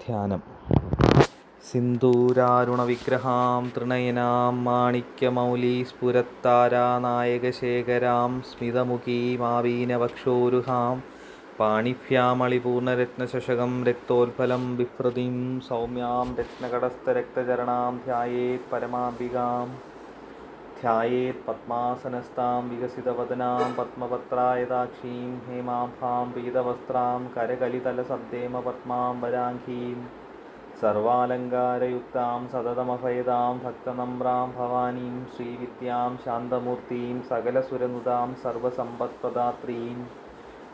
ധ്യാനം. സിന്ദൂരാരുണവിഗ്രഹാം തൃണയനാം മാണിക്യമൗലീസ്ഫുരത്താരാനായകശേഖരാം സ്മിതമുഖീമാവീനവക്ഷോരുഹാം പാണിഭ്യാമളിപൂർണരത്നശശകം രക്തോത്ഫലം ബിഭ്രതീം സൗമ്യാം രത്നകടസ്ഥരക്തചരണാം ധ്യായേത് പരമാംബികാം. ധ്യായേത് പദ്മാസനസ്ഥാം വികസിതവദനാം പദ്മപത്രായതാക്ഷീം ഹേമാംഭാം പീതവസ്ത്രാം കരകലിതലസദ്ദേമ പദ്മാം വരാംഘീം സർവാലങ്കാരയുക്താം സതതമഭയതാം ഭക്തനമ്രാം ഭവാനീം ശ്രീവിദ്യാം ശാന്തമൂർത്തീം സകലസുരനുതാം സർവസമ്പത്പ്രദാത്രീം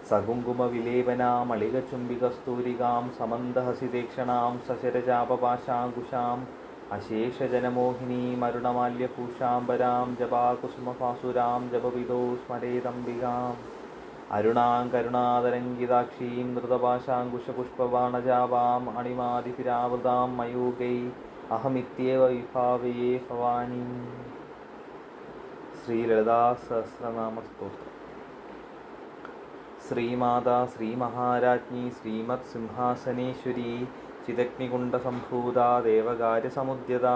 സകുങ്കുമവിലേപനാം അളികചുംബികസ്തൂരികാം സമന്തഹസിതേക്ഷണാം സശരചാപപാശാങ്കുശാം അശേഷജനമോഹിനീം അരുണമാല്യഭൂഷാംബരാം ജപാകുസുമഭാസുരാം ജപവിദോ സ്മരേതംബികാം അരുണാം കരുണാതരംഗിതാക്ഷീം ധൃതപാശാങ്കുശപുഷ്പബാണജാവാം അണിമാതിഭിരാവൃതാം മയൂകൈ അഹമിത്യേവ വിഭാവയേ ഭവാനി. ശ്രീലളിതാസഹസ്രനാമസ്തോത്രം. ശ്രീമാതാ ശ്രീമഹാരാജ്ഞി ശ്രീമത് സിംഹാസനേശ്വരി ചിദഗ്നികുണ്ഡസംഭൂതാ ദേവകാര്യസമുദ്യതാ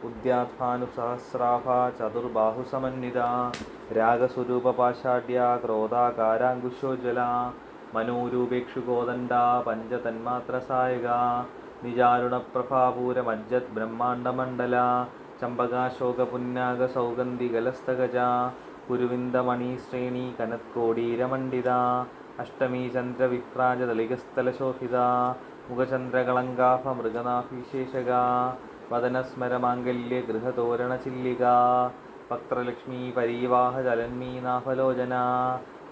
ഉദ്യാത്മാനുസഹസ്രാഭാ ചതുർബാഹുസമന്വിതാ രാഗസ്വരൂപപാഷാഢ്യാ ക്രോധാകാരാങ്കുശോജ്വലാ മനോരൂപേക്ഷുകോദണ്ഡാ പഞ്ചതന്മാത്രസായകാ നിജാരുണപ്രഭാപൂരമജ്ജത് ബ്രഹ്മാണ്ഡമണ്ഡലാ ചമ്പകാശോകപുന്നാഗസൗഗന്ധികലസ്തഗജാ കുരുവിന്ദമണീശ്രേണീ കനത്കോടീരമണ്ഡിതാ അഷ്ടമീ ചന്ദ്രവിഭ്രാജതളികസ്ഥലശോഭിതാ മുഖചന്ദ്രകളങ്കാഭ മൃഗനാഭിശേഷകാ വദനസ്മരമാംഗല്യ ഗൃഹതോരണചില്ലികാ വക്ത്രലക്ഷ്മീ പരീവാഹ ജലന്മീനാഭലോചനാ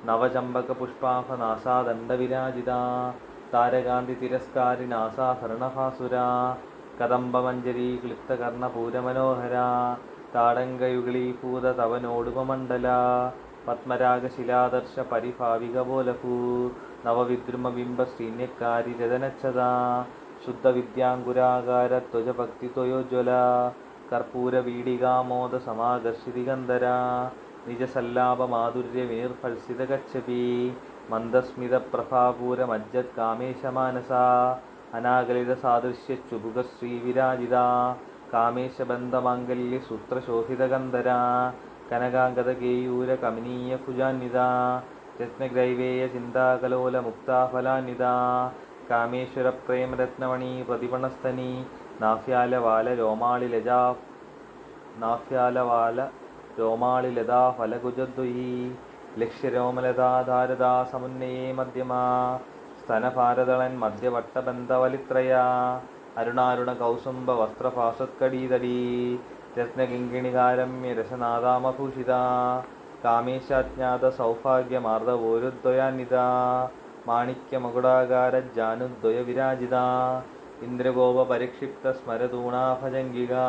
നവചമ്പകപുഷ്പാഭനാസാദണ്ഡവിരാജിതാ താരകാന്തി തിരസ്കാരിനാസാഭരണഭാസുരാ കദംബമഞ്ജരീ ക്ലിപ്തകർണപൂരമനോഹരാ താടങ്കയുഗളീഭൂത തവനോടുപമണ്ഡലാ പത്മരാഗശിലാദർശ പരിഭാവികബോലഭൂ നവവിദ്രുമബിംബ ശ്രീന്യക്കാരി രതനച്ഛതാ ശുദ്ധവിദ്യാങ്കുരാകാരത്വജഭക്തിത്വയോജ്വല കർപ്പൂരവീഡികാമോദ സമാകർഷിതിഗന്ധരാ നിജസല്ലാപമാധുര്യവിനിർഭത്സിതകച്ഛപി മന്ദസ്മിതപ്രഭാപൂരമജ്ജത് കാമേശമാനസാ അനാഗലിതസാദൃശ്യച്ചുഭുഗശ്രീവിരാജിതാ കാമേശബന്ധമാംഗല്യസൂത്രശോഭിതഗന്ധരാ കനകാംഗതകേയൂരകമനീയഭുജാന്വിതാ രത്നഗ്രൈവേയ ചിന്താകലോലമുക്താഫലാന്വിതാ കാമേശ്വരപ്രേമരത്നമണി പ്രതിപണസ്തനി നാഭ്യാലവാല ഫലകുജദ്വയീ ലക്ഷ്യരോമലതാധാരദാ സമുന്നയേ മധ്യമാ സ്തനഭാരതളൻ മധ്യവട്ടബന്ധവലിത്രയാ അരുണാരുണ കൗസുംബ വസ്ത്രഭാസത്കടീതടീ രത്നകിങ്കിണികാരമ്യ രസനാദാമഭൂഷിതാ കാമേശാജ്ഞാത സൗഭാഗ്യമാർദ്ദവോരുദ്വയാന്വിതാ മാണിക്യമകുടാകാരജാനുദ്വയ വിരാജിതാ ഇന്ദ്രഗോപപരിക്ഷിപ്ത സ്മരതൂണാഭജംഗികാ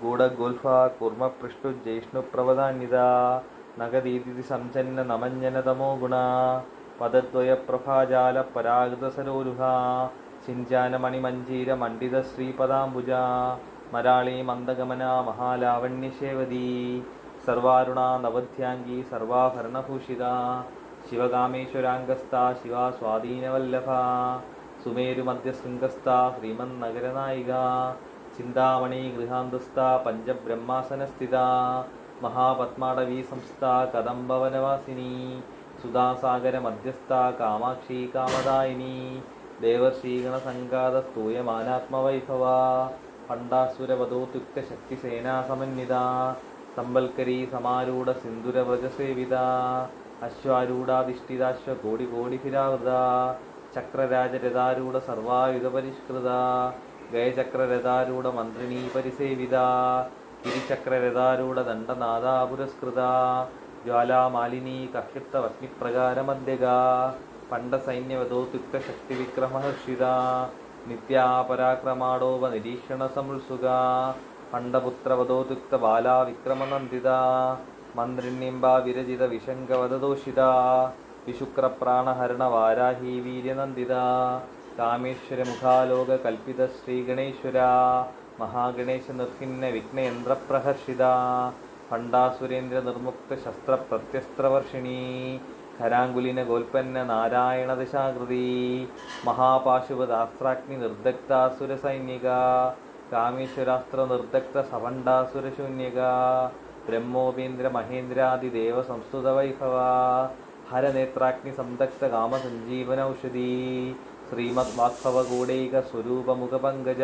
ഗൂഢഗുൽഫാ കൂർമ്മപൃഷ്ടുജ്ജൈഷ്ണുപ്രവദാന്വിതാ നഗദീതി സംജന്ന നമഞ്ജനതമോ ഗുണാ പദദ്വയപ്രഭാജാല പരാഗതസരോരുഹാ സിഞ്ചാനമണിമഞ്ജീരമണ്ഡിത ശ്രീപദാംബുജാ മരാളീ മന്ദഗമനാ മഹാലാവണ്യശേവതീ സർവാരുണാ നവധ്യാംഗീ സർവാഭരണഭൂഷിതാ ശിവകാമേശ്വരാംഗസ്ഥാ ശിവാ സ്വാധീനവല്ലഭാ സുമേരുമധ്യശൃംഗസ്ഥാ ശ്രീമന്നഗരനായികാ ചിന്താമണി ഗൃഹാന്തസ്ഥാ പഞ്ചബ്രഹ്മാസനസ്ഥിതാ മഹാപത്മാടവീ സംസ്ഥാ കദംബവനവാസിനി സുധാസാഗരമധ്യസ്ഥാ കാമാക്ഷി കാമദായിനി ദേവർഷീഗണസംഘാത സ്തൂയമാനാത്മവൈഭവാ പണ്ഡാസുരവധോത്യുക്തശക്തിസേനാസമന്വിതാ സമ്പൽക്കരീ സമാരൂഢ സിന്ദുരവ്രജസേവിതാ അശ്വാരൂഢാധിഷ്ഠിതാശ്വകോടികോടിഭിരാവൃതാ ചക്രരാജരഥാരൂഢ സർവായുധപരിഷ്കൃതാ ഗയചക്രരഥാരൂഢ മന്ത്രിണീ പരിസേവിതാ ഗിരിചക്രരഥാരൂഢ ദണ്ഡനാദാ പുരസ്കൃതാ ജ്വാലാമാലിനീ കക്ഷിപ്തവഗ്നിപ്രകാരമധ്യഗാ പണ്ഡസൈന്യവധോത്യുക്തശക്തിവിക്രമഹർഷിതാ നിത്യാ പരാക്രമാടോപനിരീക്ഷണസമൃത്സുകാ പണ്ഡപുത്രവധോത്യുക്തബാലാ വിക്രമനന്ദിതാ മന്ത്രിണ്യംബാ വിരചിത വിശങ്കവദദോഷിതാ വിശുക്രപ്രാണഹരണവാരാഹീ വീര്യനന്ദിതാ കാമേശ്വരമുഖാലോക കൽപ്പിത ശ്രീഗണേശ്വരാ മഹാഗണേശ നിർഭിന്ന വിഘ്നയന്ത്രപ്രഹർഷിതാ ഭണ്ഡാസുരേന്ദ്ര നിർമുക്ത ശസ്ത്രപ്രത്യസ്ത്രവർഷിണീ ഖരാങ്കുലിന ഗോൽപ്പന്ന നാരായണ ദശാകൃതി മഹാപാശുപദാസ്ത്രാഗ്നി നിർദഗ്ധാസുരസൈനിക കാമേശ്വരാസ്ത്ര നിർദഗ്ധ സഭണ്ഡാസുരശൂന്യക ബ്രഹ്മോപേന്ദ്ര മഹേന്ദ്രാദിദേവ സംസ്തുത വൈഭവ ഹരനേത്രാഗ്നി സംദഗ്ധ കാമസഞ്ജീവനൌഷധി ശ്രീമദ് വാഗ്ഭവകൂടൈക സ്വരൂപമുഖപങ്കജ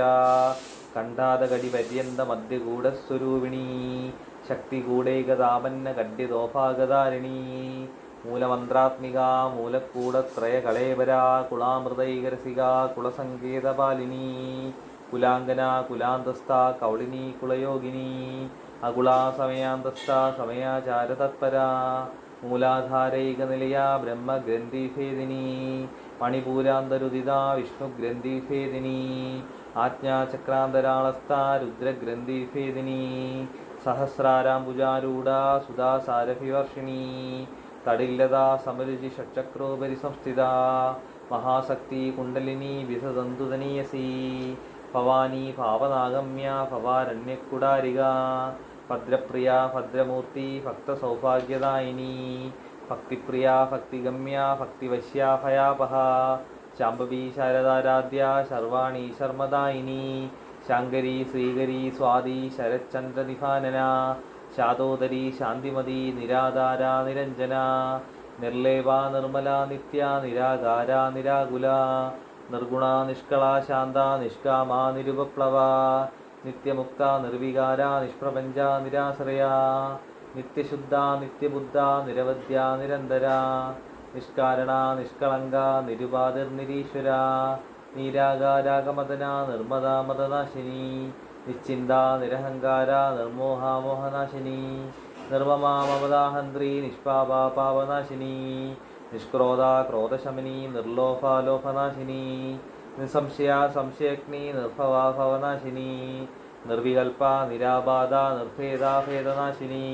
കണ്ഠാതകടി പര്യന്ത മധ്യഗൂഢസ്വരൂപിണി ശക്തികൂടൈകതാപന്ന ഗഡ്യദോഭാഗധാരിണി മൂലമന്ത്രാത്മിക മൂലക്കൂടത്രയ കളേവരാ കുളാമൃതൈകരസിക കുളസങ്കേതപാലിനി കുലാംഗന കുലാന്തസ്ഥ കൗളിനി കുളയോഗിനി അകുളാ സമയാന്തസ്ഥ സമയാചാരതത്പരാ മൂലാധാരൈകനിലയ ബ്രഹ്മഗ്രന്ഥിഭേദിനി മണിപൂരാന്തരുദിത വിഷ്ണുഗ്രന്ഥിഭേദിനി ആജ്ഞാചക്രാന്തരാളസ്ഥ രുദ്രഗ്രന്ഥിഭേദിനി സഹസ്രാരാംബുജാരൂഢ സുധാസാരഭിവർഷിണി തടില്ലതാ സമരുചി ഷട്ചക്രോപരി സംസ്ഥിത മഹാശക്തി കുണ്ടലിനി വിധതന്തുതനീയസി ഭവാനി ഭാവനാഗമ്യ ഭവാരണ്യക്കുടാരിക ഭദ്രപ്രിയ ഭദ്രമൂർത്തി ഭക്തസൗഭാഗ്യദായിനി ഭക്തിപ്രിയ ഭക്തിഗമ്യ ഭക്തിവശ്യ ഭയാപഹ ശാംഭവി ശാരദാരാധ്യ ശർവാണി ശർമ്മദായിനി ശാങ്കരി ശ്രീകരി സ്വാതി ശരച്ചന്ദ്രനിഭാനന ശാതോദരി ശാന്തിമതി നിരാധാര നിരഞ്ജന നിർലേപ നിർമ്മല നിത്യ നിരാകാര നിരാകുല നിർഗുണ നിഷ്കള ശാന്ത നിഷ്കാമ നിരുപപ്ലവ നിത്യമുക്ത നിർവികാര നിഷ്പ്രപഞ്ച നിരാശ്രയ നിത്യശുദ്ധ നിത്യബുദ്ധ നിരവധ്യ നിരന്തര നിഷ്കാരണ നിഷ്കളങ്ക നിരുപാതിർനിരീശ്വര നീരാകാരാഗമതന നിർമ്മദ മതനാശിനി നിശ്ചിന്ത നിരഹങ്കാര നിർമോഹാമോഹനാശിനി നിർമ്മമാ മമതാഹന്ത്രി നിഷ്പാപ പാപനാശിനി നിഷ്ക്രോധ ക്രോധശമിനി നിർലോഭാലോഭനാശിനി നിസംശയ സംശയഗ്നി നിർഭവാ ഭവനാശിനി നിർവികൽപ നിരാബാധ നിർഭേദ ഭേദനാശിനി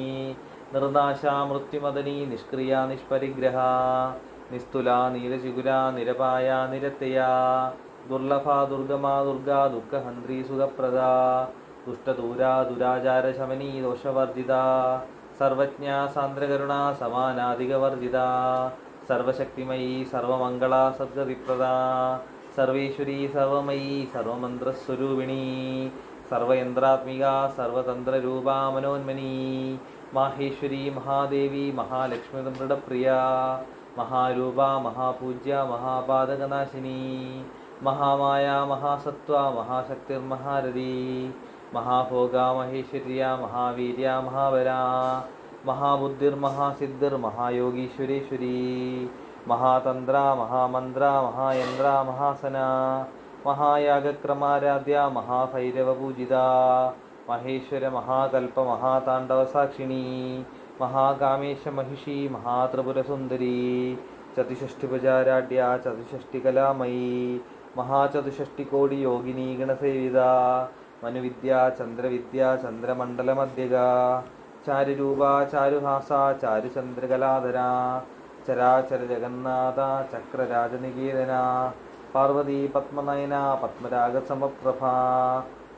നിർനാശ മൃത്യുമദനി നിഷ്ക്രിയ നിഷ്പരിഗ്രഹ നിസ്തുല നീലചിഗുര നിരപായ നിരത്തയ ദുർലഭ ദുർഗമാ ദുർഗ ദുഃഖഹന്ത്രി സുഖപ്രദ ദുഷ്ടദൂര ദുരാചാരശമനി ദോഷവർജിത സർവജ്ഞ സാന്ദ്രകരുണ സമാനാധികവർജിത സർവശക്തിമയീ സർവമംഗള സദ്ഗതിപ്രദ സർവേശ്വരീ സർവമയീ സർവമന്ത്രസ്വരൂപിണി സർവയന്ത്രാത്മിക സർവതന്ത്രരൂപാ മനോന്മനി മാഹേശ്വരി മഹാദേവി മഹാലക്ഷ്മി മൃഡപ്രിയ മഹാരൂപ മഹാപൂജ്യ മഹാപാതകനാശിനി മഹാമായ മഹാസത്വ മഹാശക്തിർമഹാരഥി മഹാഭോഗ മഹേശ്വര്യ മഹാവീര്യ മഹാബല മഹാബുദ്ധിർമഹാസിദ്ധിർ മഹായോഗീശ്വരീശ്വരി മഹാതന്ത്ര മഹാമന്ത്ര മഹായന്ത്ര മഹാസന മഹായാഗക്രമാരാധ്യ മഹാഭൈരവപൂജിത മഹേശ്വര മഹാകൽപ മഹാതാണ്ഡവസാക്ഷിണി മഹാകാമേശ മഹിഷി മഹാത്രിപുരസുന്ദരി ചതുഷ്ഷ്ടിപുജാരാഢ്യ ചതുഷ്ഷ്ടികലാമയീ മഹാചതുഷ്ഷ്ടികോടി യോഗിനി ഗണസേവിത മനുവിദ്യ ചന്ദ്രവിദ്യ ചന്ദ്രമണ്ഡലമധ്യക ചാരുരൂപ ചാരുഹാസ ചാരുചന്ദ്രകലാധര ചരാചര ജഗന്നാഥ ചക്രരാജനികേതന പാർവതി പത്മനയന പത്മരാഗസമപ്രഭ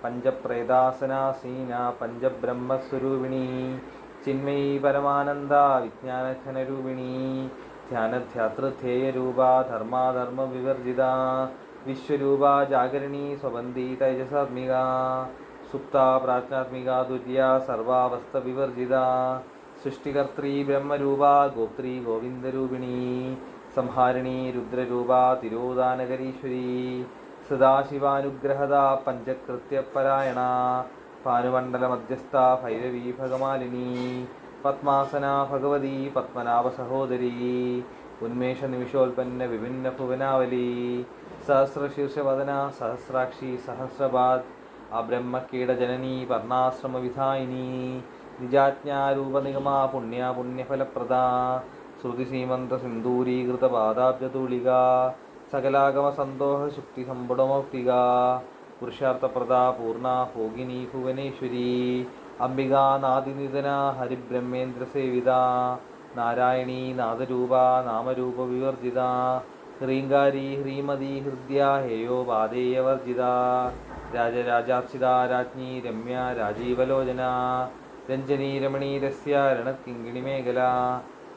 പഞ്ചപ്രേതാസനാസീന പഞ്ചബ്രഹ്മസ്വരൂപിണി ചിന്മയീ പരമാനന്ദ വിജ്ഞാനഘനരൂപിണി ധ്യാനധ്യാതൃധ്യേയരൂപ ധർമാധർമ്മവിവർജിത വിശ്വരൂപ ജാഗരണി സ്വബന്ധി തൈജസാത്മിക സുപ്ത പ്രാജ്ഞാത്മിക തുര്യ സർവാവസ്ഥവിവർജിത സൃഷ്ടികർत्री ബ്രഹ്മരൂപ ഗോത്രീ ഗോവിന്ദരൂപിണി സംഹാരിണി രുദ്രരൂപ തിരോധാനകരീശ്വരി സദാശിവാനുഗ്രഹദ പഞ്ചകൃത്യപരായണ ഭാനുമണ്ഡലമധ്യസ്ഥ ഭൈരവീ ഭഗമാലിനി പത്മാസന ഭഗവതി പത്മനാഭസഹോദരി ഉന്മേഷ നിമിഷോൽപ്പന്ന വിഭിന്ന ഭുവനാവലി സഹസ്രശീർഷവദന സഹസ്രാക്ഷി സഹസ്രപാദ് അബ്രഹ്മകീടജനനി വർണ്ണാശ്രമവിധായിനി നിജാജ്ഞാരൂപനിഗമാ പുണ്യ പുണ്യഫലപ്രദ ശ്രുതിസീമന്ത സിന്ദൂരീകൃത പാദാബ്ജതൂളിക സകലാഗമസന്തോഷ ശുക്തി സമ്പുടമൗക്തിക പുരുഷാർത്ഥപ്രദ പൂർണ്ണ ഭോഗിനി ഭുവനേശ്വരി അംബികാ നാദിനിധന ഹരിബ്രഹ്മേന്ദ്രസേവിത നാരായണീ നാദരൂപ നാമരൂപ വിവർജിത ഹ്രീങ്കാരി ഹ്രീമതി ഹൃദ്യ ഹേയോപാദേയവർജിത രാജരാജാർച്ചിത രാജ്ഞി രമ്യ രാജീവലോചന രഞ്ജനീ രമണീരസ്യ രണക്കിങ്കിണിമേഖല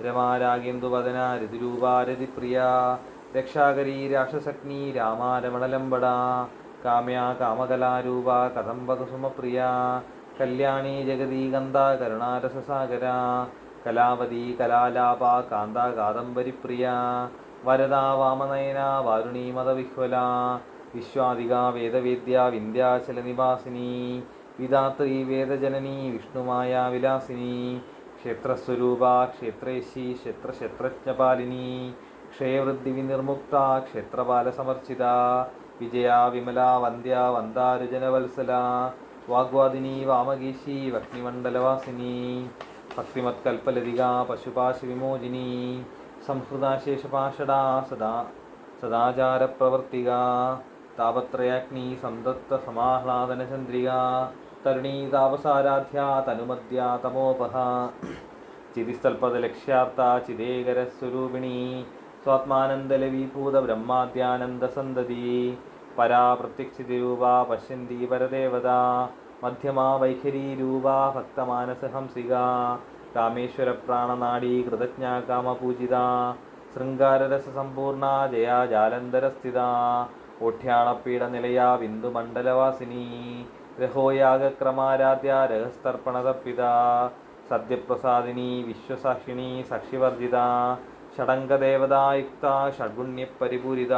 രമാരാഗേന്ദുവദന രതിരൂപാരതിപ്രിയ രക്ഷാകരീ രാക്ഷസഗ്നി രാമാരമണലംബട കാമ്യ കാമകലാരൂപ കദംബകുസുമപ്രിയ കല്യാണി ജഗദീകന്ത കരുണാരസസാഗര കലാവതി കലാലാപ കാന്ത കാദംബരിപ്രിയ വരദാ വാമനയന വാരുണീ മതവിഹ്വല വിശ്വാദിക വേദവേദ്യ വിന്ധ്യാചലനിവാസിനി വിധാത്രീ വേദജനനി വിഷ്ണുമായ വിലാസിനി ക്ഷേത്രസ്വരൂപ ക്ഷേത്രേശി ക്ഷേത്രജ്ഞപാലിനി ക്ഷയവൃദ്ധി വിനിർമുക്ത ക്ഷേത്രപാലസമർച്ചിത വിജയ വിമല വന്ദ്യ വന്ദാരുജനവത്സല വാഗ്വാദിനി വാമകേശി വക്നിമണ്ഡലവാസിനി ഭക്തിമത്കൽപ്പലതിക പശുപാശ വിമോചിനി സംഹൃതാശേഷപാഷടാ സദാചാരപ്രവർത്തിക താപത്രയാഗ്നി സന്തപ്ത സമാഹ്ലാദനചന്ദ്രിക തരുണീ താപസാരാധ്യ തനുമദ്യ തമോപഹ ചിതിസ്ഥൽപദലക്ഷ്യാർത്ഥ ചിദേകരസ്വരൂപിണി സ്വാത്മാനന്ദലവീഭൂത ബ്രഹ്മാദ്യാനന്ദസന്തതി പരാ പ്രത്യക്ഷിതിരൂപ പശ്യന്തി പരദേവത മധ്യമാ വൈഖരീരൂപ ഭക്തമാനസഹംസിക കാമേശ്വരപ്രാണനാഡീ കൃതജ്ഞാ കാമപൂജിത ശൃംഗാരരസസമ്പൂർണ ജയാ ജാലന്ധരസ്ഥിത ഓഠ്യാണപീഠനിലയ ബിന്ദുമണ്ഡലവാസിനി രഹോയാഗക്രമാരാധ്യ രഹസ്തർപ്പണതർപ്പിത സദ്യപ്രസാദിനി വിശ്വസാക്ഷിണി സാക്ഷിവർജിത ഷഡംഗദേവതായുക്ത ഷഡ്ഗുണ്യപരിപൂരിത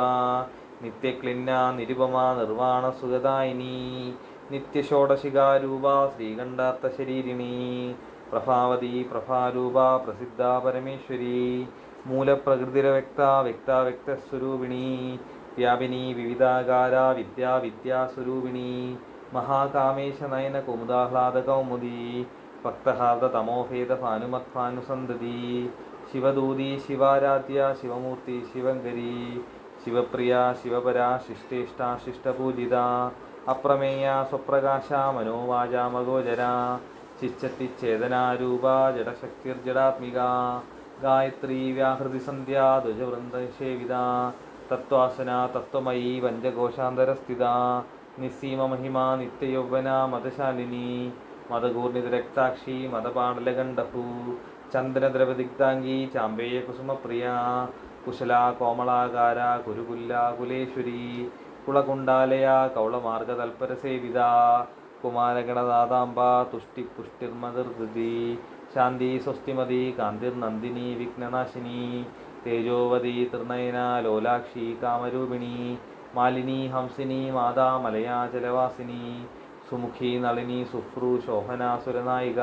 നിത്യക്ലിന്ന നിരുപമ നിർവാണസുഖദായിനി നിത്യഷോഡശികാരൂപ ശ്രീകണ്ഠാർത്ഥശരീരിണി പ്രഭാവതി പ്രഭാരൂപ പ്രസിദ്ധ പരമേശ്വരി മൂലപ്രകൃതിരവ്യക്ത വ്യാപിനി വിവിധാകാര വിദ്യാസ്വരൂപിണി മഹാകാമേശനയന കുമുദാഹ്ലാദകൗമുദി ഭക്തഹാർദതമോഭേദ ഭാനുമത്ഭാനുസന്തതി ശിവദൂതി ശിവാരാധ്യ ശിവമൂർത്തി ശിവങ്കരി ശിവപ്രിയ ശിവപരാ ശിഷ്ടേഷ്ടാ ശിഷ്ടപൂജിത അപ്രമേയ സ്വപ്രകാശ മനോവാചാമഗോചര ചിച്ചത്തിച്ചേതനാരൂപ ജഡശക്തിർജടാത്മിക ഗായത്രി വ്യാഹൃതി സന്ധ്യ ധ്വജവൃന്ദസേവിത തത്വാസന തത്വമയീ പഞ്ചകോശാന്തരസ്ഥിത നിസ്സീമമഹിമ നിത്യയൗവന മതശാലിനി മതകൂർണിതരക്താക്ഷി മതപാടലഗണ്ഡഭൂ ചന്ദനദ്രവദിഗ്ധാംഗീ ചാമ്പേയ കുസുമപ്രിയ കുശല കോമളാകാര കുരുകുല്ല കുലേശ്വരി കുളകുണ്ടാലയ കൗളമാർഗതൽപരസേവിത കുമാരഗണദാതാംബ തുഷ്ടിപുഷ്ടിർമതിർധൃതി ശാന്തി സ്വസ്തിമതി കാന്തിർനന്ദിനി വിഘ്നനാശിനി തേജോവതി തൃനയന ലോലാക്ഷി കാമരൂപിണി മാലിനി ഹംസിനി മാതാ മലയാചലവാസിനി സുമുഖി നളിനി സുഭ്രു ശോഭന സുരനായിക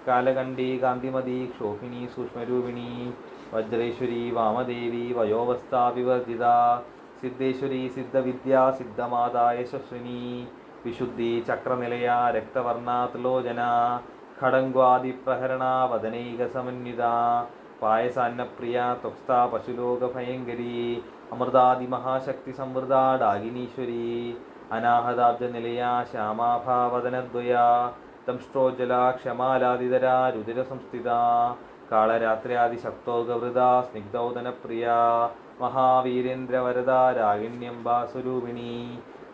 കാലകണ്ഠി കാന്തിമതി ക്ഷോഭിണി സൂക്ഷ്മരൂപിണി വജ്രേശ്വരി വാമദേവി വയോവസ്ഥാ വിവർജിത സിദ്ധേശ്വരി സിദ്ധവിദ്യ സിദ്ധമാതാ യശസ്വിനി വിശുദ്ധി ചക്രനിലയ രക്തവർണ ത്രിലോചന ഖഡംഗ്വാദിപ്രഹരണ വദനൈകസമന്വിത പായസാന്നപ്രിയ ത്വക്സ്ഥ പശുലോകഭയങ്കരി അമൃതാദിമഹാശക്തി സംവൃത ഡാകിനീശ്വരി അനാഹതാബ്ജനിലയ ശ്യാമാഭാവദനദ്വയ ദംഷ്ട്രോജ്ജല ക്ഷമാലാദിതര രുതിരസംസ്ഥിത കാളരാത്ര്യാദിശക്തോഗവൃത സ്നിഗ്ധൗദനപ്രിയ മഹാവീരേന്ദ്രവരദ രാഗിണ്യംബാസ്വരൂപിണി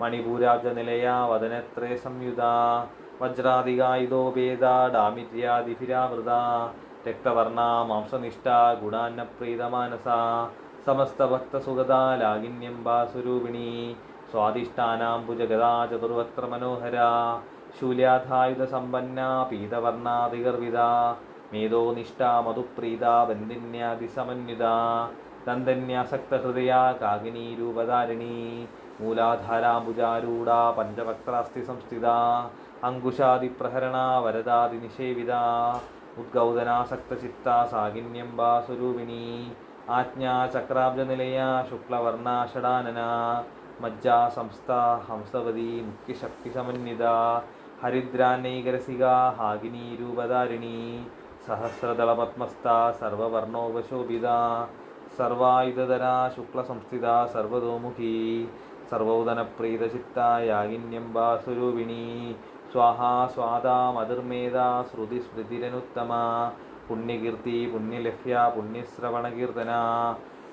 മണിപൂരാബ്ജനിലയ വദനത്രയ സംയുത വജ്രാദികായുധോപേത ഡാമിര്യാദിഭിരാവൃത രക്തവർണ മാംസനിഷ്ഠ ഗുണാന്നപ്രീതമാനസ സമസ്തഭക്തസുഗത ലാഗിന്യംബാസ്വരൂപിണി സ്വാദിഷ്ഠാനാംബുജഗദാ ചതുർവക്ത്ര മനോഹര ശൂല്യാധായുധസമ്പന്ന പീതവർണാദിഗർവിത മേധോനിഷ്ഠ മധുപ്രീത ബന്ധിന്യാദിസമന്വിത ദന്തന്യാസക്തഹൃദയ കാകിനീരൂപധാരിണി മൂലാധാരാംബുജാരൂഢ പഞ്ചവക്ത്രാസ്തി സംസ്ഥിത അങ്കുശാദിപ്രഹരണ വരദാദിനിഷേവിത ഉദ്ഗൗതനാസക്തചിത്ത സാകിന്യംബാസ്വരൂപിണി ആജ്ഞാചക്രാബ്ജനിലയ ശുക്ലവർണ ഷടാനന മജ്ജാ സംസ്ഥ ഹംസവതി മുഖ്യശക്തിസമന്വിത ഹരിദ്രാനൈകരസിക ഹാഗിനീരൂപധാരിണി സഹസ്രദളപത്മസ്ഥ സർവവർണോപശോഭിത സർവായുധധര ശുക്ലസംസ്ഥിത സർവതോമുഖി സർവൗദനപ്രീതചിത്ത യാഗിന്യംബാസ്വരൂപിണി സ്വാഹാ സ്വാദാ മതിർമേധ ശ്രുതിസ്മൃതിരനുത്തമ പുണ്യകീർത്തി പുണ്യലഹ്യ പുണ്യശ്രവണകീർത്തന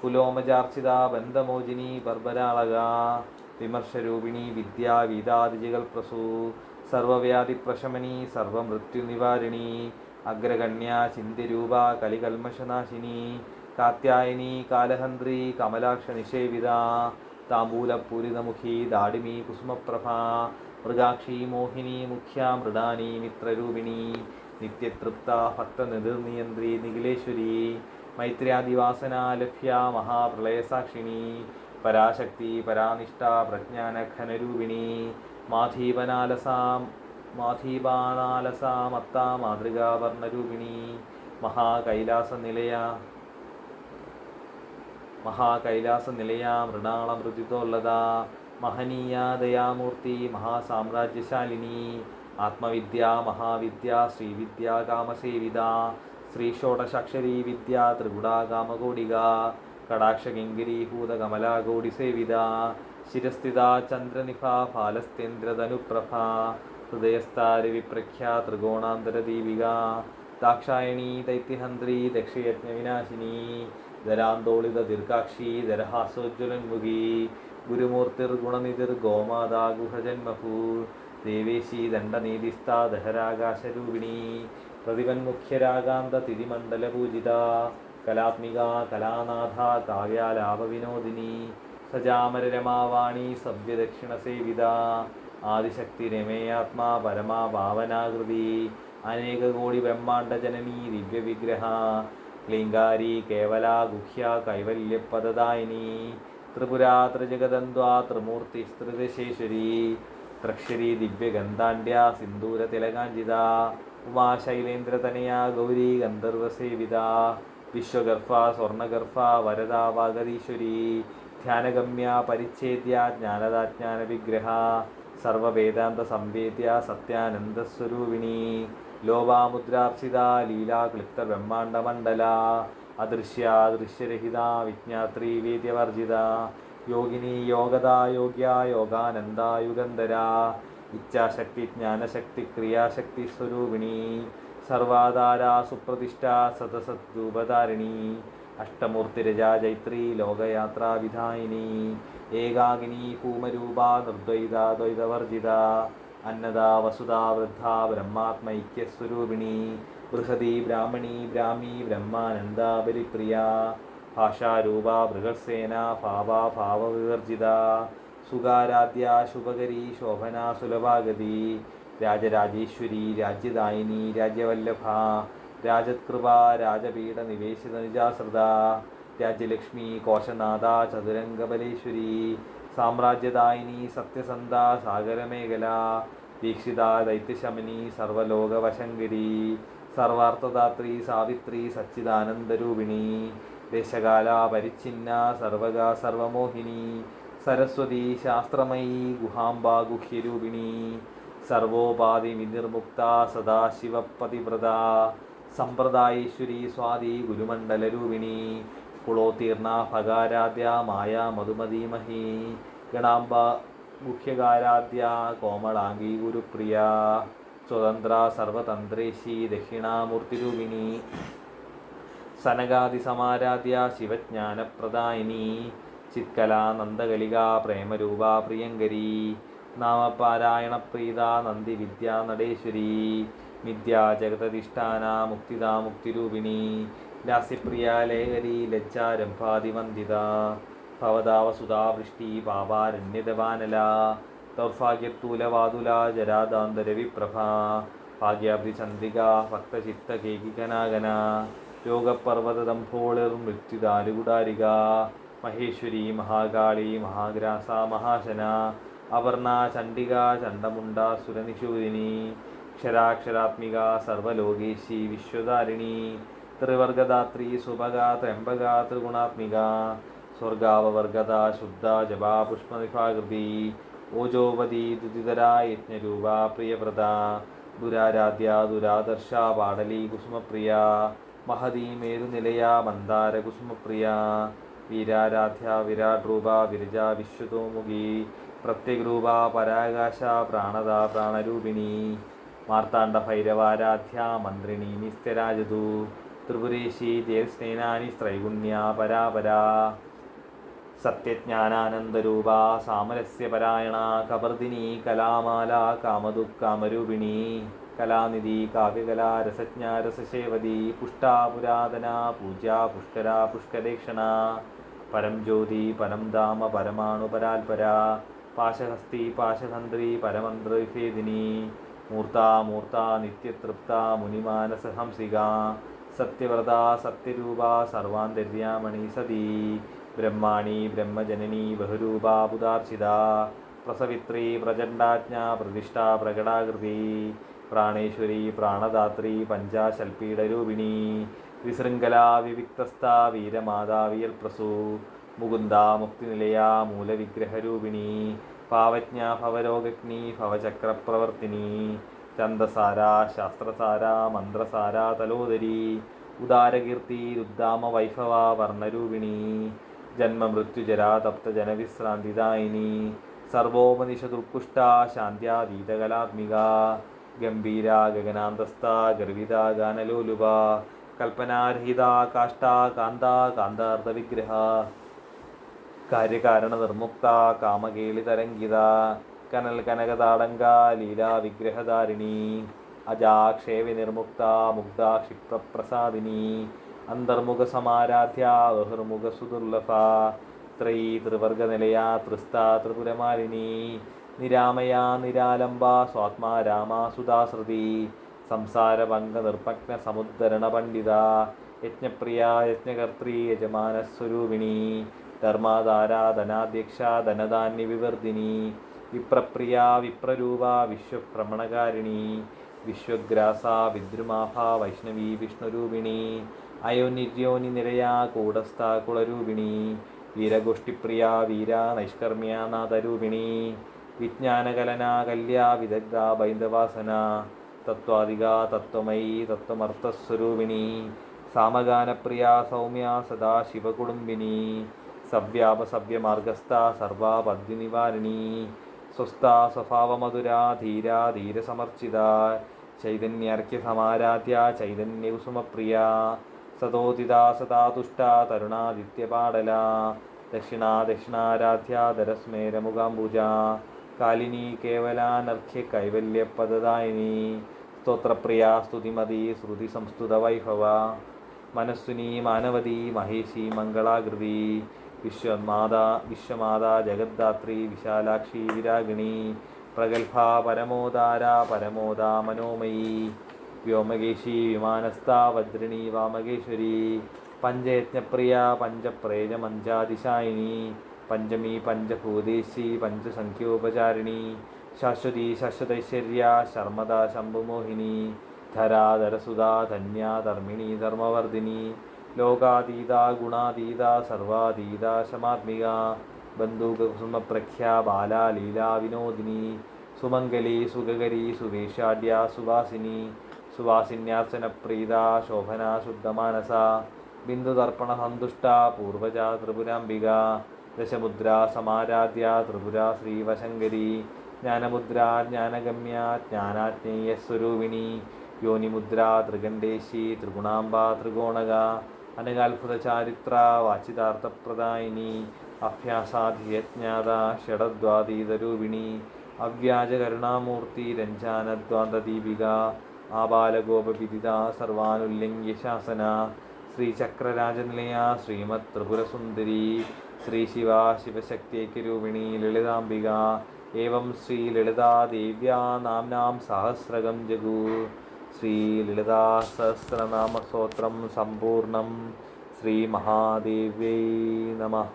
കുലോമജാർച്ചിത ബന്ധമോചിനി ബർബരാളക വിമർശരൂപിണി വിദ്യാ വീതാദിജകൽപ്രസൂ സർവവ്യാധിപ്രശമനി സർവമൃത്യുനിവാരിണി അഗ്രഗണ്യ ചിന്തിരൂപ കലികൽമഷനാശിനി കാത്യായനി കാലഹന്ത്രി കമലാക്ഷ നിഷേവിത താംബൂലപൂരിതമുഖി ദാഡിമി കുസുമപ്രഭ മൃഗാക്ഷി മോഹിനി മുഖ്യ മൃഡാനി മിത്രരൂപിണി നിത്യതൃപ്ത ഭക്തനിർനിയന്ത്രി നിഖിലേശ്വരി മൈത്ര്യാദിവാസന ലഭ്യ മഹാപ്രളയസാക്ഷിണി പരാശക്തി പരാനിഷ്ഠ പ്രജ്ഞാനഘനരൂപിണി മാധീപാനാലസാമത്ത മാതൃകാവർണ്ണരൂപിണി മഹാകൈലാസനിലയ മൃണാളമൃതിതോല്ലത മഹനീയ ദയാമൂർത്തി മഹാസാമ്രാജ്യശാലിനി ആത്മവിദ്യ മഹാവിദ്യ ശ്രീവിദ്യ കാമസേവിത ശ്രീഷോഡശാക്ഷരീ വിദ്യ ത്രിഗുണാകാമകോടിക കടാക്ഷകിങ്കിരീഭൂതകമലാകോടിസേവിത ശിരസ്ഥിത ചന്ദ്രനിഭ ഫാലസ്തേന്ദ്രധനുപ്രഭ ഹൃദയസ്ഥാരവിപ്രഖ്യ ത്രികോണാന്തരദീപിക ദാക്ഷായണീ ദൈത്യഹന്ത്രി ദക്ഷയജ്ഞവിനാശിനി ധരാന്തോളിത ദീർഘാക്ഷി ധരഹാസോജ്വലന്മുഖി ഗുരുമൂർത്തിർഗുണനിധിർ ഗോമാതാ ഗുഹജന്മഭൂ ദേവേശി ദണ്ഡനീതിസ്ഥ ദഹരാകാശരൂപിണി പ്രതിവന്മുഖ്യരാഗാന്ത തിരിമണ്ഡലപൂജിത കലാത്മിക കലാനാഥ കാവ്യാലാപവിനോദിനി സജാമരരമാവാണി സവ്യദക്ഷിണസേവിത ആദിശക്തി രമേയാത്മാ പരമാ ഭാവനാകൃതി അനേകകോടി ബ്രഹ്മാണ്ഡജനനീ ദിവ്യവിഗ്രഹ ക്ലീങ്കാരി കേവല ഗുഹ്യ കൈവല്യപദദായിനി ത്രിപുരാ ത്രിജഗദന്ധ്വാ ത്രിമൂർത്തിസ്ത്രിദശേശ്വരി ത്രക്ഷരി ദിവ്യഗന്ധാണ്ഡ്യ സിന്ദൂരതിലകാഞ്ചിത ഉമാശൈലേന്ദ്രതനയാ ഗൗരി ഗന്ധർവസേവിത വിശ്വഗർഭ സ്വർണഗർഭ വരദാ വാഗതീശ്വരി ധ്യാനഗമ്യ പരിച്ഛേദ്യ ജ്ഞാനദാജ്ഞാനവിഗ്രഹ സർവവേദാന്ത സംവേദ്യ സത്യാനന്ദസ്വരൂപിണി ലോപാമുദ്രാർച്ചിത ലീലാക്ലിപ്ത ബ്രഹ്മാണ്ഡമണ്ഡല അദൃശ്യാദൃശ്യരഹിത വിജ്ഞാത്രി വേദ്യവർജിത യോഗിനി യോഗദാ യോഗ്യ യോഗാനന്ദ യുഗന്ധര ഇച്ഛാശക്തി ജ്ഞാനശക്തി ക്രിയാശക്തി സ്വരൂപിണി സർവാധാര സുപ്രതിഷ്ഠ സതസദ്രൂപധാരിണി അഷ്ടമൂർത്തിരജാ ജൈത്രി ലോകയാത്രാവിധായിനി ഏകാകിനി ഭൂമരൂപ നിർദ്വൈതാദ്വൈതവർജിത അന്നദാ വസുധാ വൃദ്ധ ബ്രഹ്മാത്മൈക്യസ്വരൂപിണി ബൃഹതി ബ്രാഹ്മണി ബ്രാഹ്മി ബ്രഹ്മാനന്ദ ബലിപ്രിയ ഭാഷാരൂപ ബൃഹത്സേന ഭാവവിവർജിത സുഖാരാധ്യ ശുഭകരി ശോഭനാ സുലഭാഗതി രാജരാജേശ്വരി രാജ്യദായിനി രാജ്യവല്ലഭ രാജത്കൃപ രാജപീഠ നിവേശിത നിജാശ്രിത രാജ്യലക്ഷ്മി കോശനാഥ ചതുരംഗബലേശ്വരി സാമ്രാജ്യദായിനി സത്യസന്ധ സാഗരമേഖല ദീക്ഷിത ദൈത്യശമനി സർവലോകവശങ്കരി സർവാർത്ഥദാത്രി സാവിത്രി സച്ചിദാനന്ദരൂപിണി ദേശകാല പരിച്ഛിന്ന സർവകാ സർവമോഹിനി സരസ്വതി ശാസ്ത്രമയീ ഗുഹാംബ ഗുഹ്യരൂപിണി സർവോപാധി വിനിർമുക്ത സദാശിവപതിവ്രത സമ്പ്രദായേശ്വരി സ്വാതി ഗുരുമണ്ഡലരൂപിണി കുളോത്തീർണ ഭഗാരാധ്യ മായ മധുമതീമഹി ഗണാംബ ഗുഹ്യകാരാധ്യ കോമളാംഗി ഗുരുപ്രിയ സ്വതന്ത്ര സർവതന്ത്രേശി ദക്ഷിണാമൂർത്തിരൂപിണി സനകാദിസമാരാധ്യ ശിവജ്ഞാനപ്രദായിനി ചിത്കലാനന്ദകലിക പ്രേമരൂപ പ്രിയങ്കരി നാമപാരായണപ്രീത നന്ദിവിദ്യാ നടേശ്വരി മിഥ്യാ ജഗതധിഷ്ഠാന മുക്തിദാ മുക്തിരൂപിണി ലാസ്യപ്രിയ ലേഖരി ലജ്ജാരംഭാതിവന്ദിത ഭവതാവസുധാവൃഷ്ടി പാപാരണ്യദവാനല ദൗർഭാഗ്യത്തൂലവാതുല ജരാദാന്തരവിപ്രഭ ഭാഗ്യാബ്ദിചന്ദ്രിക ഭക്തചിത്തകേകികനാഗന യോഗപർവതദംഭോളിർ മൃത്യുദാലുകുടാരിക മഹേശ്വരി മഹാകാളി മഹാഗ്രാസ മഹാശന അപർണ ചണ്ഡിക ചണ്ഡമുണ്ട സുരനിശൂരിണി ക്ഷരാക്ഷരാത്മിക സർവലോകേശി വിശ്വധാരിണി ത്രിവർഗദാത്രി സുഭഗ ത്രയംബക ത്രിഗുണാത്മിക സ്വർഗാവവർഗത ശുദ്ധ ജപാ പുഷ്പനിഭാകൃതി ഓജോവതി ദുതിതര യജ്ഞരൂപ പ്രിയവ്രത ദുരാരാധ്യ ദുരാദർശ പാടലി കുസുമപ്രിയ മഹതി മേരുനിലയ മന്ദാര കുസുമപ്രിയ വീരാരാധ്യ വിരാട് രൂപ വിരജ വിശ്വതോമുഖി പ്രത്യഗ്രൂപ പരാകാശ പ്രാണദ പ്രാണരൂപിണി മാർത്താണ്ഡ ഭൈരവാരാധ്യ മന്ത്രിണി നിസ്ത്യരാജതു ത്രിപുരേശി ജയസ്നേനാനി ത്രൈഗുണ്യ പരാപരാ സത്യജ്ഞാനാനന്ദരൂപ സാമരസ്യപരായണ കവർദിനി കലാമാല കാമദുഃഖാമരൂപിണി കലാനിധി കാവ്യകലാ രസജ്ഞ രസസേവതി പുഷ്ടാ പുരാതന പൂജ്യ പുഷ്കരാ പുഷ്കരേക്ഷണ പരം ജ്യോതി പരം ധാമ പരമാണു പരാൽപരാ പാശഹസ്തി പാശതന്ത്രി പരമന്ത്രവിഭേദിനി മൂർത്താ മൂർത്ത നിത്യതൃപ്ത മുനിമാനസഹംസിക സത്യവ്രത സത്യരൂപ സർവാന്തര്യാമണി സതി ബ്രഹ്മാണി ബ്രഹ്മജനനി ബഹുരൂപാ ബുധാർച്ചിത പ്രസവിത്രി പ്രചണ്ഡാജ്ഞ പ്രതിഷ്ഠാ പ്രകടാകൃതി പ്രാണേശ്വരി പ്രാണദാത്രി പഞ്ചാശൽപീഠരൂപിണി വിശൃംഖല വിവിക്തസ്ഥ വീരമാതാ വിയൽപ്രസൂ മുകുന്ദ മുക്തിനിലയ മൂലവിഗ്രഹരൂപിണി പാവജ്ഞ ഭവരോഗഗ്നി ഭവചക്രപ്രവർത്തിനി ഛന്ദസാര ശാസ്ത്രസാര മന്ത്രസാര തലോദരി ഉദാരകീർത്തി രുദ്ധാമ വൈഭവ വർണ്ണരൂപിണി ജന്മമൃത്യുജരാ തപ്ത ജനവിശ്രാന്തിദായിനി സർവോപനിഷദുൽകുഷ്ട ശാന്ത്യാതീതകലാത്മിക ഗംഭീര ഗഗനാന്തസ്ഥ ഗർവിത ഗാനലോലുപ കൽപ്പനാരഹിത കാഷ്ട കാന്ത കാന്താർത്ഥവിഗ്രഹ കാര്യകാരണ നിർമുക്ത കാമകേളിതരംഗിത കനൽ കനകതാടങ്ക ലീലാ വിഗ്രഹധാരിണി അജാക്ഷേവി നിർമുക്ത മുഗ്ധ ക്ഷിപ്രപ്രസാദിനി അന്തർമുഖ സമാരാധ്യ ബഹിർമുഖ സുദുർലഭ ത്രയീ ത്രിവർഗനിലയ ത്രിസ്ത ത്രിപുരമാലിനി നിരാമയ നിരാലംബ സ്വാത്മാ രാമ സുധാശ്രുതി സംസാരഭംഗ നിർഭഗ്ന സമുദ്ധരണ പണ്ഡിത യജ്ഞപ്രിയ യജ്ഞകർत्री യജമാനസ്വരൂപിണി ധർമാധാര ധനാധ്യക്ഷ ധനധാന്യ വിവർധിനി വിപ്രപ്രിയ വിപ്രരൂപ വിശ്വഭ്രമണകാരിണി വിശ്വഗ്രാസ വിദ്രുമാഭ വൈഷ്ണവി വിഷ്ണുരൂപിണി അയോനിര്യോനി നിരയ കൂടസ്ഥ കുളരൂപിണി വീരഗോഷ്ഠിപ്രിയ വീര നൈഷ്കർമ്മ്യ നാദരൂപിണി വിജ്ഞാനകലന കല്യ വിദഗ്ധ ബൈന്ദവാസന തത്വാധിക തത്വമയി തത്വമർത്ഥസ്വരൂപിണി സാമഗാനപ്രിയ സൗമ്യ സദാശിവകുടുംബിനി സവ്യാപസവ്യമാർഗസ്ഥ സർവാപദ്യനിവാരിണി സ്വസ്ഥ സ്വഭാവമധുര ധീര ധീരസമർച്ചിത ചൈതന്യാർക്യസമാരാധ്യ ചൈതന്യകുസുമപ്രിയ സതോദിത സദാ തുഷ്ട തരുണാദിത്യപാടല ദക്ഷിണാ ദക്ഷിണാരാധ്യ ധരസ്മേരമുഖാംബുജ കാലിനി കേവലാനർഘ്യ കൈവല്യപദദായിനി സ്തോത്രപ്രിയ സ്തുതിമതി ശ്രുതി സംസ്തുത വൈഭവ മനസ്വിനി മാനവതി മഹേശി മംഗളാകൃതി വിശ്വമാതാ ജഗദ്ധാത്രി വിശാലാക്ഷി വിരാഗിണി പ്രഗൽഭ പരമോദാര പരമോദാ മനോമയി വ്യോമകേശി വിമാനസ്ഥ വജ്രിണി വാമകേശ്വരി പഞ്ചയജ്ഞപ്രിയ പഞ്ചപ്രേജമഞ്ചാതിശായിനി പഞ്ചമി പഞ്ചഭൂതേശി പഞ്ചസംഖ്യോപചാരിണി ശാശ്വതി ശാശ്വതൈശ്വര്യ ശർമ്മദ ശംഭുമോഹിനി ധരാധരസുധാ ധന്യ ധർമ്മിണി ധർമ്മവർദ്ധിനി ലോകാതീത ഗുണാതീത സർവാതീത ശമാത്മിക ബന്ധുകുസുമപ്രഖ്യ ബാലാ ലീലാ വിനോദിനി സുമംഗലി സുഗകരി സുവേഷാഢ്യ സുവാസിനി സുവാസിന്യാർച്ചനപ്രീത ശോഭന ശുദ്ധമാനസ ബിന്ദുതർപ്പണ സന്തുഷ്ട പൂർവജ ത്രിപുരാംബിക ദശമുദ്ര സമാരാധ്യ ത്രിപുര ശ്രീവശങ്കരി ജ്ഞാനമുദ്ര ജ്ഞാനഗമ്യ ജ്ഞാനാജ്ഞേയസ്വരൂപിണി യോനിമുദ്ര ത്രികണ്ഠേശി ത്രിഗുണാംബ ത്രികോണക അനകാത്ഭുതചാരിത്ര വാചിതാർത്ഥപ്രദായിനി അഭ്യാസാധിയജ്ഞാത ഷഡദ്വാതീതരൂപിണി അവ്യാജകരുണാമൂർത്തി രഞ്ജാനദ്വാന്തദീപിക ആബാലഗോപവിദിത സർവാനുല്യംഗ്യ ശാസന ശ്രീചക്രരാജനിലയ ശ്രീമത് ത്രിപുരസുന്ദരി ശ്രീശിവ ശിവശക്തിഐക്യരൂപിണി ലളിതാംബിക ഏവം ശ്രീലളിതാദേവ്യാ നാംനാം സഹസ്രകം ജഗു ശ്രീലളിതാസഹസ്രനാമസ്തോത്രം സമ്പൂർണം ശ്രീമഹാദേവ്യൈ നമഃ.